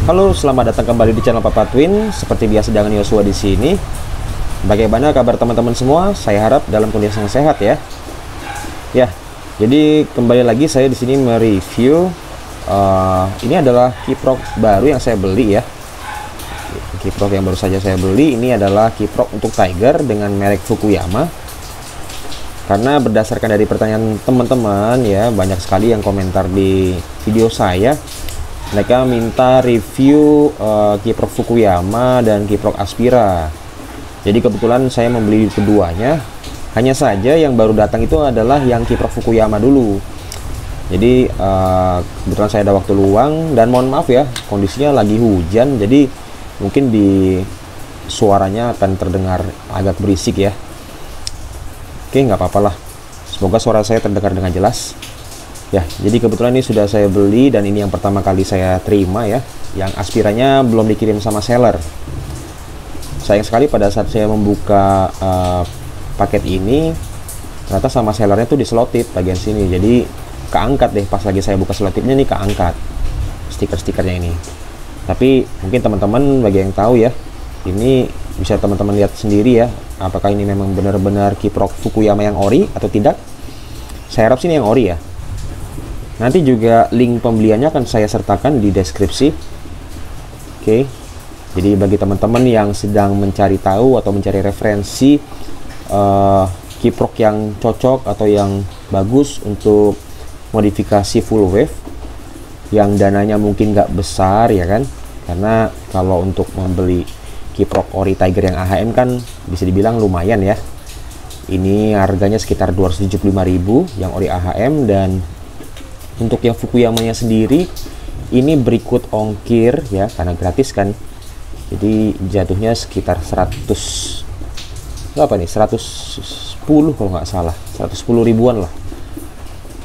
Halo, selamat datang kembali di channel Papa Twin. Seperti biasa dengan Yosua di sini. Bagaimana kabar teman-teman semua? Saya harap dalam kondisi yang sehat ya. Ya, jadi kembali lagi saya di sini mereview. Ini adalah kiprok baru yang saya beli ya. Kiprok yang baru saja saya beli ini adalah kiprok untuk Tiger dengan merek Fukuyama. Karena berdasarkan dari pertanyaan teman-teman ya, banyak sekali yang komentar di video saya. Mereka minta review kiprok Fukuyama dan kiprok Aspira. Jadi kebetulan saya membeli keduanya. Hanya saja yang baru datang itu adalah yang kiprok Fukuyama dulu. Jadi kebetulan saya ada waktu luang dan mohon maaf ya, kondisinya lagi hujan. Jadi mungkin di suaranya akan terdengar agak berisik ya. Oke, nggak apa-apa lah. Semoga suara saya terdengar dengan jelas. Ya, jadi kebetulan ini sudah saya beli dan ini yang pertama kali saya terima ya. Yang Aspiranya belum dikirim sama seller. Sayang sekali pada saat saya membuka paket ini, ternyata sama sellernya tuh diselotip bagian sini. Jadi keangkat deh pas lagi saya buka selotipnya nih, keangkat stiker-stikernya ini. Tapi mungkin teman-teman bagi yang tahu ya, ini bisa teman-teman lihat sendiri ya, apakah ini memang benar-benar kiprok Fukuyama yang ori atau tidak. Saya harap sini yang ori ya. Nanti juga link pembeliannya akan saya sertakan di deskripsi. Oke. Jadi bagi teman-teman yang sedang mencari tahu atau mencari referensi kiprok yang cocok atau yang bagus untuk modifikasi full wave yang dananya mungkin nggak besar ya kan, karena kalau untuk membeli kiprok ori Tiger yang AHM kan bisa dibilang lumayan ya. Ini harganya sekitar 275.000 yang ori AHM, dan untuk yang Fukuyamanya sendiri ini berikut ongkir ya, karena gratis kan. Jadi jatuhnya sekitar 100 berapa nih, 110 kalau nggak salah, 110 ribuan lah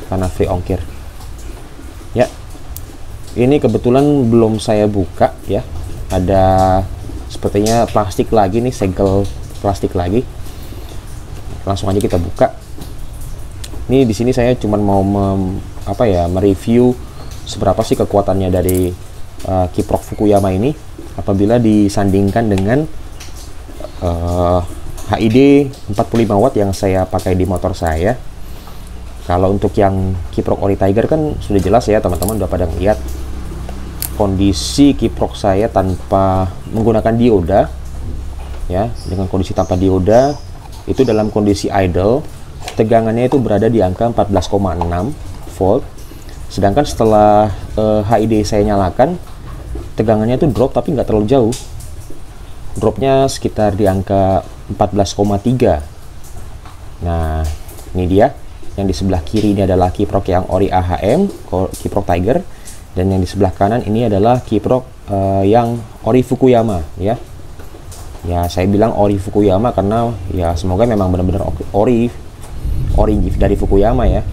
karena free ongkir ya. Ini kebetulan belum saya buka ya, ada sepertinya plastik lagi nih, segel plastik lagi. Langsung aja kita buka. Ini di sini saya cuman mau mereview seberapa sih kekuatannya dari kiprok Fukuyama ini apabila disandingkan dengan HID 45 watt yang saya pakai di motor saya. Kalau untuk yang kiprok ori Tiger kan sudah jelas ya, teman-teman udah pada ngeliat kondisi kiprok saya tanpa menggunakan dioda ya. Dengan kondisi tanpa dioda itu dalam kondisi idle, tegangannya itu berada di angka 14,6 volt. Sedangkan setelah HID saya nyalakan, tegangannya itu drop tapi nggak terlalu jauh. Dropnya sekitar di angka 14,3. Nah, ini dia. Yang di sebelah kiri ini adalah kiprok yang ori AHM, kiprok Tiger, dan yang di sebelah kanan ini adalah kiprok yang ori Fukuyama ya. Ya, saya bilang ori Fukuyama karena ya semoga memang benar-benar ori dari Fukuyama ya.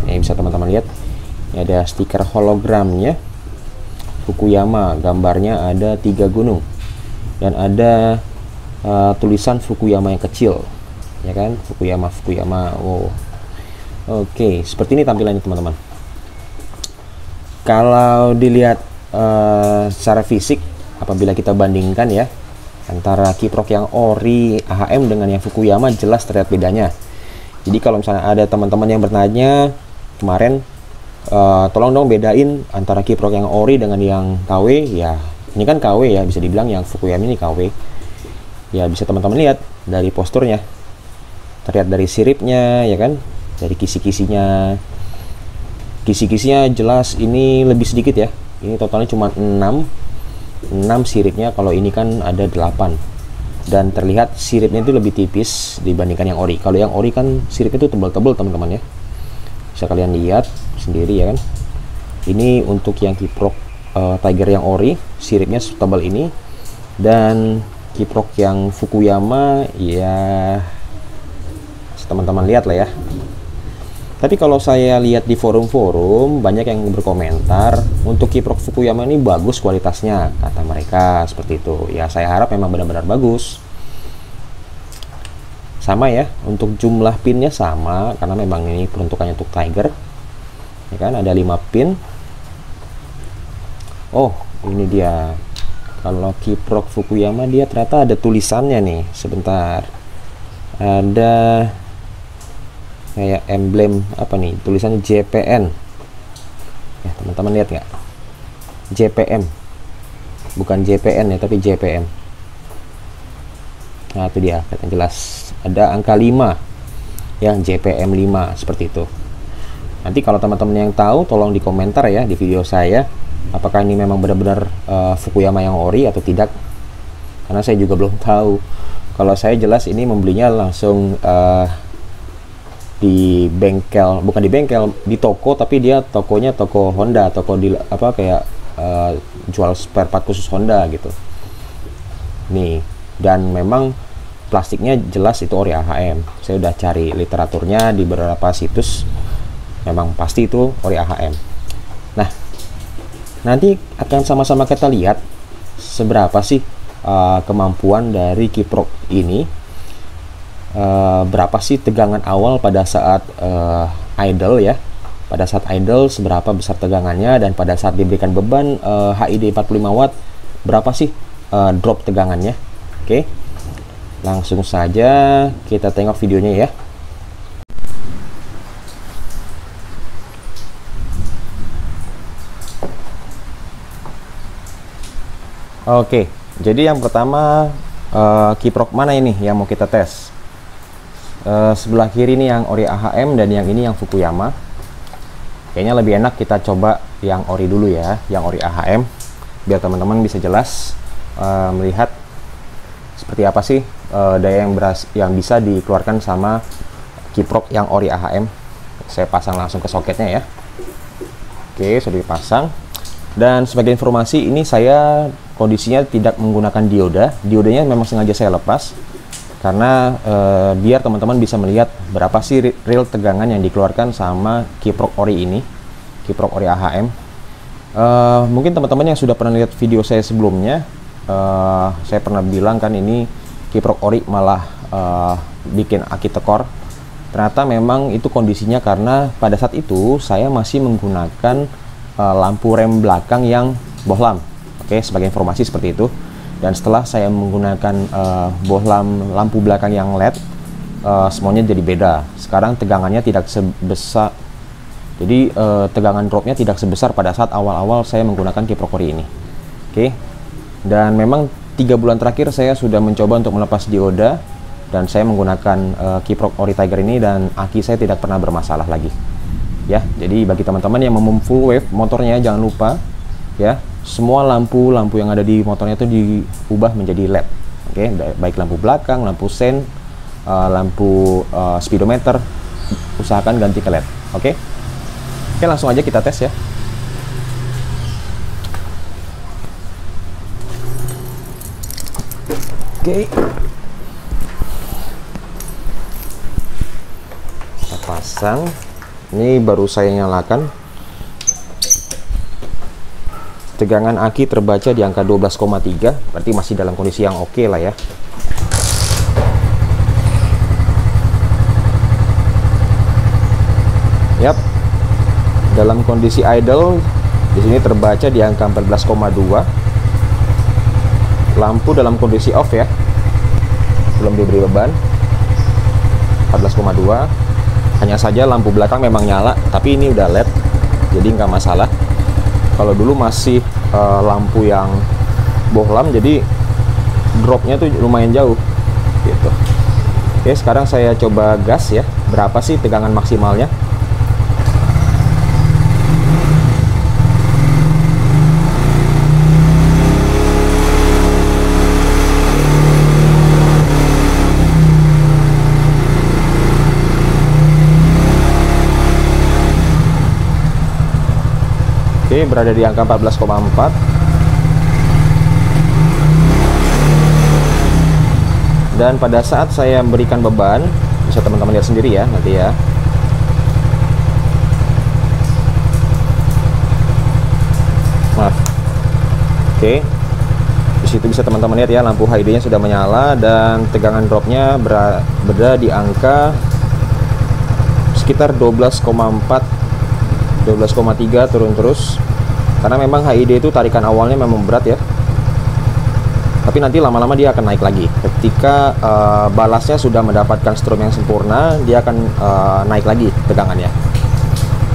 Ini bisa teman-teman lihat. Ini ada stiker hologramnya Fukuyama, gambarnya ada 3 gunung dan ada tulisan Fukuyama yang kecil ya kan, Fukuyama. Wow. Oke, seperti ini tampilannya teman-teman. Kalau dilihat secara fisik, apabila kita bandingkan ya antara kiprok yang ori AHM dengan yang Fukuyama, jelas terlihat bedanya. Jadi kalau misalnya ada teman-teman yang bertanya kemarin, tolong dong bedain antara kiprok yang ori dengan yang KW ya. Ini kan KW ya, bisa dibilang yang Fukuyama ini KW. Ya bisa teman-teman lihat dari posturnya, terlihat dari siripnya ya kan, dari kisi-kisinya. Kisi-kisinya jelas ini lebih sedikit ya. Ini totalnya cuma 6 siripnya, kalau ini kan ada 8. Dan terlihat siripnya itu lebih tipis dibandingkan yang ori. Kalau yang ori kan siripnya itu tebal-tebal teman-teman ya. Bisa kalian lihat sendiri ya kan. Ini untuk yang kiprok Tiger yang ori, siripnya setebal ini. Dan kiprok yang Fukuyama ya teman-teman lihat lah ya. Tapi kalau saya lihat di forum-forum, banyak yang berkomentar untuk kiprok Fukuyama ini bagus kualitasnya, kata mereka seperti itu. Ya saya harap memang benar-benar bagus. Sama ya, untuk jumlah pinnya sama, karena memang ini peruntukannya untuk Tiger. Ya kan, ada 5 pin. Oh, Ini dia. Kalau kiprok Fukuyama dia ternyata ada tulisannya nih. Sebentar. Ada kayak emblem apa nih? Tulisannya JPN. Ya, teman-teman lihat nggak? JPM. Bukan JPN ya, tapi JPM. Nah, itu dia, kelihatan jelas. Ada angka 5. Ya, JPM 5 seperti itu. Nanti kalau teman-teman yang tahu tolong di komentar ya di video saya, apakah ini memang benar-benar Fukuyama yang ori atau tidak, karena saya juga belum tahu. Kalau saya jelas ini membelinya langsung di bengkel, bukan di bengkel, di toko, tapi dia tokonya toko Honda, toko di apa kayak jual spare part khusus Honda gitu nih. Dan memang plastiknya jelas itu ori AHM. Saya udah cari literaturnya di beberapa situs, memang pasti itu ori AHM. Nah, nanti akan sama-sama kita lihat seberapa sih kemampuan dari kiprok ini, berapa sih tegangan awal pada saat idle ya, pada saat idle seberapa besar tegangannya, dan pada saat diberikan beban HID 45 watt berapa sih drop tegangannya. Oke, langsung saja kita tengok videonya ya. Oke, jadi yang pertama kiprok mana ini yang mau kita tes? Sebelah kiri ini yang ori AHM dan yang ini yang Fukuyama. Kayaknya lebih enak kita coba yang ori dulu ya, yang ori AHM, biar teman-teman bisa jelas melihat seperti apa sih daya yang bisa dikeluarkan sama kiprok yang ori AHM. Saya pasang langsung ke soketnya ya. Oke, sudah dipasang. Dan sebagai informasi, ini saya kondisinya tidak menggunakan dioda. Diodanya memang sengaja saya lepas karena biar teman-teman bisa melihat berapa sih real tegangan yang dikeluarkan sama kiprok ori ini, kiprok ori AHM. Mungkin teman-teman yang sudah pernah lihat video saya sebelumnya, saya pernah bilang kan ini kiprok ori malah bikin aki tekor. Ternyata memang itu kondisinya karena pada saat itu saya masih menggunakan lampu rem belakang yang bohlam. Oke, sebagai informasi seperti itu. Dan setelah saya menggunakan bohlam lampu belakang yang LED, semuanya jadi beda. Sekarang tegangannya tidak sebesar, jadi tegangan dropnya tidak sebesar pada saat awal-awal saya menggunakan kiprok ori ini. Oke, dan memang 3 bulan terakhir saya sudah mencoba untuk melepas dioda dan saya menggunakan kiprok ori Tiger ini, dan aki saya tidak pernah bermasalah lagi. Ya, jadi bagi teman-teman yang mau full wave motornya, jangan lupa ya, semua lampu yang ada di motornya itu diubah menjadi LED. Oke, baik lampu belakang, lampu sen, lampu speedometer, usahakan ganti ke LED. Oke, langsung aja kita tes ya. Oke, kita pasang. Ini baru saya nyalakan. Tegangan aki terbaca di angka 12,3, berarti masih dalam kondisi yang oke lah ya. Yap, dalam kondisi idle di sini terbaca di angka 14,2. Lampu dalam kondisi off ya, belum diberi beban, 14,2. Hanya saja lampu belakang memang nyala, tapi ini udah LED, jadi nggak masalah. Kalau dulu masih lampu yang bohlam, jadi dropnya tuh lumayan jauh gitu. Oke, sekarang saya coba gas ya, berapa sih tegangan maksimalnya. Oke, berada di angka 14,4. Dan pada saat saya memberikan beban, bisa teman-teman lihat sendiri ya nanti ya. Maaf. Oke, di situ bisa teman-teman lihat ya, lampu HID-nya sudah menyala dan tegangan dropnya berada di angka sekitar 12,4, 12,3 turun terus. karena memang HID itu tarikan awalnya memang berat ya, tapi nanti lama-lama dia akan naik lagi ketika balasnya sudah mendapatkan strum yang sempurna. Dia akan naik lagi tegangannya.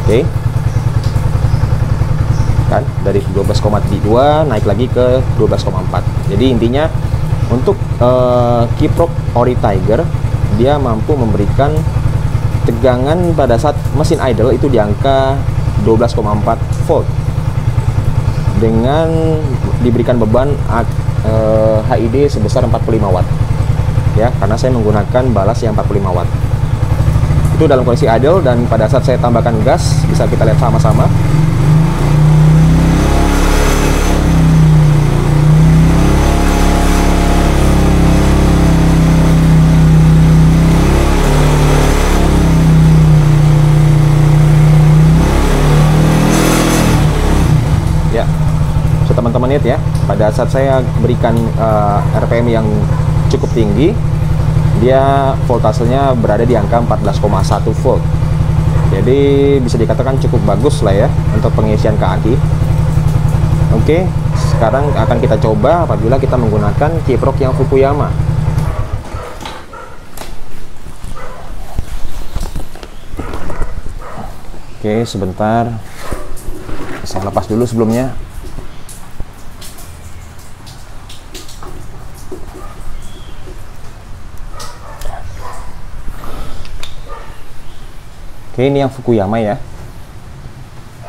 Oke, kan dari 12,2 naik lagi ke 12,4. Jadi intinya untuk Kiprok Ori Tiger, dia mampu memberikan tegangan pada saat mesin idle itu di angka 12,4 volt dengan diberikan beban HID sebesar 45 watt ya, karena saya menggunakan balas yang 45 watt. Itu dalam kondisi idle, dan pada saat saya tambahkan gas bisa kita lihat sama-sama. Teman-teman lihat ya, pada saat saya berikan RPM yang cukup tinggi, dia voltasenya berada di angka 14,1 volt. Jadi bisa dikatakan cukup bagus lah ya untuk pengisian ke aki. Oke, sekarang akan kita coba apabila kita menggunakan Kiprok yang Fukuyama. Oke, sebentar, saya lepas dulu sebelumnya. Oke, ini yang Fukuyama ya.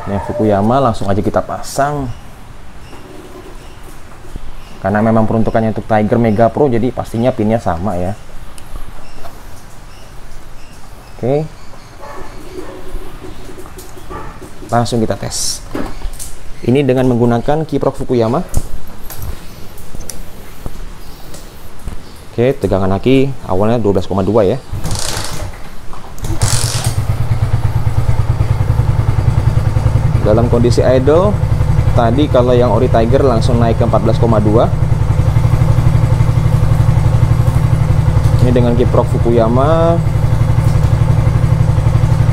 Ini yang Fukuyama, langsung aja kita pasang. Karena memang peruntukannya untuk Tiger Mega Pro, jadi pastinya pinnya sama ya. Oke, langsung kita tes. Ini dengan menggunakan Kiprok Fukuyama. Oke, tegangan aki awalnya 12,2 ya. Dalam kondisi idle tadi, kalau yang Ori Tiger langsung naik ke 14,2. Ini dengan Kiprok Fukuyama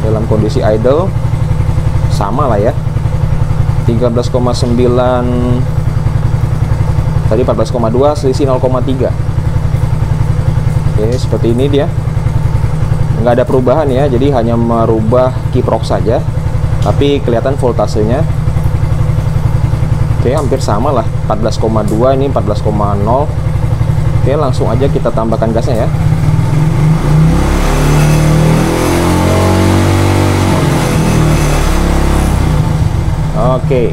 dalam kondisi idle sama lah ya, 13,9 tadi 14,2, selisih 0,3. Oke, seperti ini dia, nggak ada perubahan ya, jadi hanya merubah Kiprok saja, tapi kelihatan voltasenya oke hampir sama lah, 14,2 ini 14,0. Oke, langsung aja kita tambahkan gasnya ya. Oke,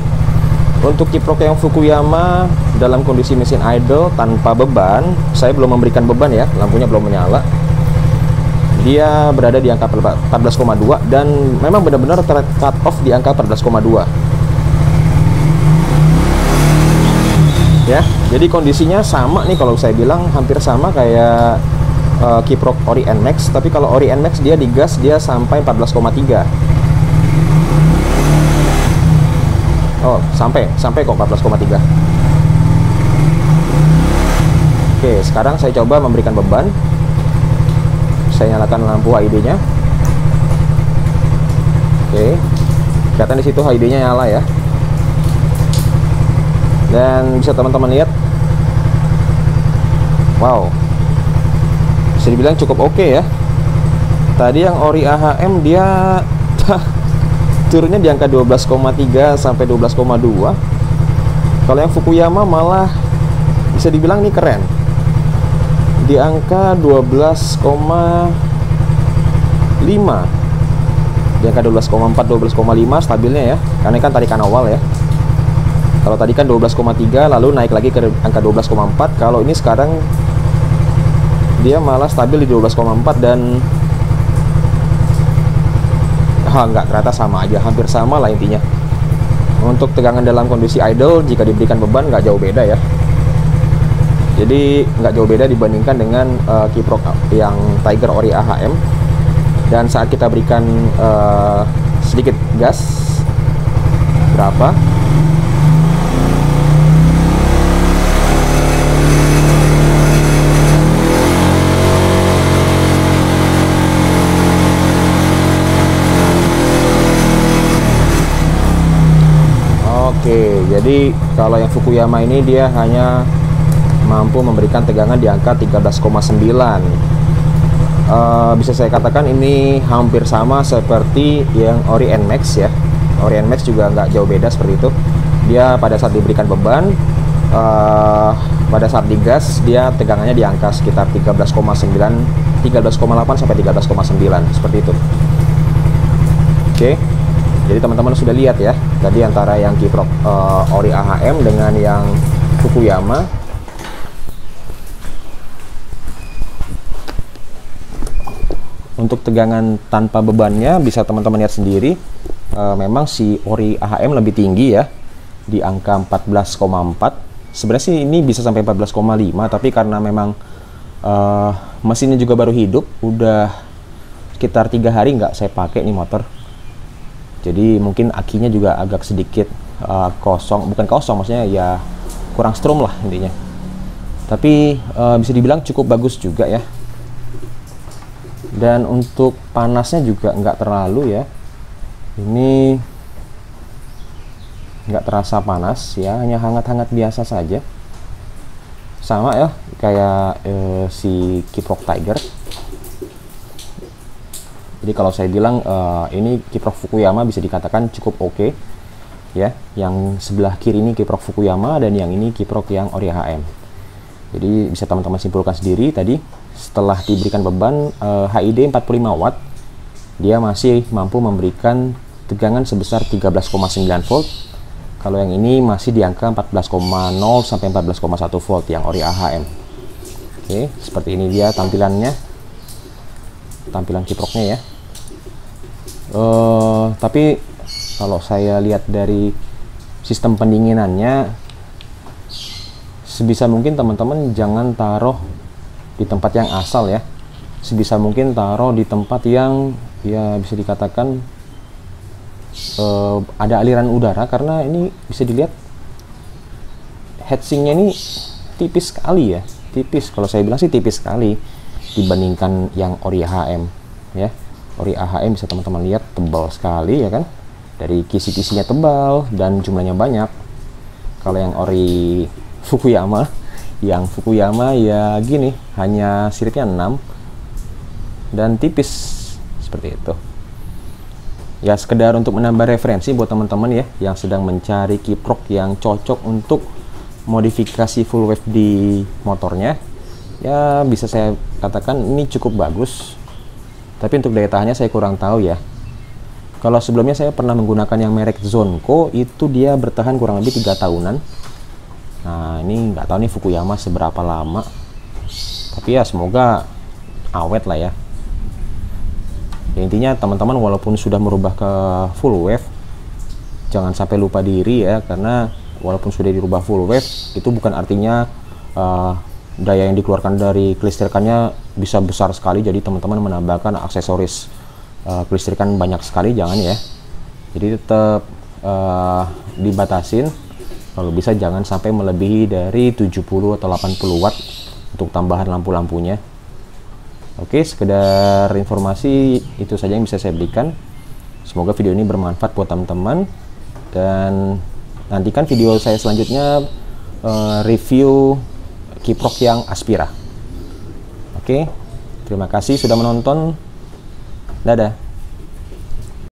untuk Kiprok yang Fukuyama dalam kondisi mesin idle tanpa beban, saya belum memberikan beban ya, lampunya belum menyala. Dia berada di angka 14,2 dan memang benar-benar cut off di angka 14,2 ya. Jadi kondisinya sama nih, kalau saya bilang hampir sama kayak Kiprok Ori NMAX, tapi kalau Ori NMAX dia digas dia sampai 14,3. Oh, sampai kok 14,3. Oke, sekarang saya coba memberikan beban. Saya nyalakan lampu HID-nya. Oke, kelihatan di situ HID-nya nyala ya. Dan bisa teman-teman lihat, wow, bisa dibilang cukup oke ya. Tadi yang Ori AHM dia turunnya di angka 12,3 sampai 12,2. Kalau yang Fukuyama malah bisa dibilang ini keren, di angka 12,5, di angka 12,4 12,5 stabilnya ya, karena kan tarikan awal ya. Kalau tadi kan 12,3 lalu naik lagi ke angka 12,4. Kalau ini sekarang dia malah stabil di 12,4 dan nggak ternyata sama aja, hampir sama lah intinya. Untuk tegangan dalam kondisi idle jika diberikan beban nggak jauh beda ya. Jadi nggak jauh beda dibandingkan dengan Kiprok yang Tiger Ori AHM. Dan saat kita berikan sedikit gas, berapa? Oke, jadi kalau yang Fukuyama ini dia hanya mampu memberikan tegangan di angka 13,9. Bisa saya katakan ini hampir sama seperti yang Ori NMAX ya. Ori NMAX juga nggak jauh beda seperti itu. Dia pada saat diberikan beban, pada saat digas dia tegangannya di angka sekitar 13,9, 13,8 sampai 13,9 seperti itu. Oke, jadi teman-teman sudah lihat ya tadi antara yang kiprok Ori AHM dengan yang Fukuyama. Untuk tegangan tanpa bebannya bisa teman-teman lihat sendiri, memang si Ori AHM lebih tinggi ya, di angka 14,4. Sebenarnya sih ini bisa sampai 14,5, tapi karena memang mesinnya juga baru hidup, udah sekitar 3 hari nggak saya pakai nih motor. Jadi mungkin akinya juga agak sedikit kosong, bukan kosong maksudnya ya kurang strom lah intinya. Tapi bisa dibilang cukup bagus juga ya. Dan untuk panasnya juga nggak terlalu ya, ini nggak terasa panas ya, hanya hangat-hangat biasa saja, sama ya kayak si Kiprok Tiger. Jadi kalau saya bilang ini Kiprok Fukuyama bisa dikatakan cukup oke ya. Yang sebelah kiri ini Kiprok Fukuyama dan yang ini Kiprok yang Ori AHM. Jadi bisa teman-teman simpulkan sendiri tadi, setelah diberikan beban HID 45 watt, dia masih mampu memberikan tegangan sebesar 13,9 volt. Kalau yang ini masih di angka 14,0 sampai 14,1 volt yang Ori AHM. Oke, seperti ini dia tampilannya, tampilan kiproknya ya. Tapi kalau saya lihat dari sistem pendinginannya, sebisa mungkin teman-teman jangan taruh di tempat yang asal ya. Sebisa mungkin taruh di tempat yang ya bisa dikatakan ada aliran udara, karena ini bisa dilihat heatsinknya ini tipis sekali ya, tipis. Kalau saya bilang sih tipis sekali dibandingkan yang Ori AHM ya. Ori AHM bisa teman-teman lihat tebal sekali ya kan, dari kisi-kisinya tebal dan jumlahnya banyak. Kalau yang Ori Fukuyama, ya gini, hanya siripnya 6 dan tipis seperti itu ya. Sekedar untuk menambah referensi buat teman-teman ya yang sedang mencari kiprok yang cocok untuk modifikasi full wave di motornya, ya bisa saya katakan ini cukup bagus. Tapi untuk daya tahannya saya kurang tahu ya. Kalau sebelumnya saya pernah menggunakan yang merek Zonko, itu dia bertahan kurang lebih 3 tahunan. Nah ini nggak tahu nih Fukuyama seberapa lama, tapi ya semoga awet lah ya. Ya intinya teman-teman walaupun sudah merubah ke full wave, jangan sampai lupa diri ya, karena walaupun sudah dirubah full wave itu bukan artinya daya yang dikeluarkan dari kelistrikannya bisa besar sekali, jadi teman-teman menambahkan aksesoris kelistrikan banyak sekali, jangan ya. Jadi tetap dibatasin. Kalau bisa jangan sampai melebihi dari 70 atau 80 watt untuk tambahan lampu-lampunya. Oke, sekedar informasi itu saja yang bisa saya berikan. Semoga video ini bermanfaat buat teman-teman, dan nantikan video saya selanjutnya review kiprok yang Aspira. Oke, terima kasih sudah menonton. Dadah.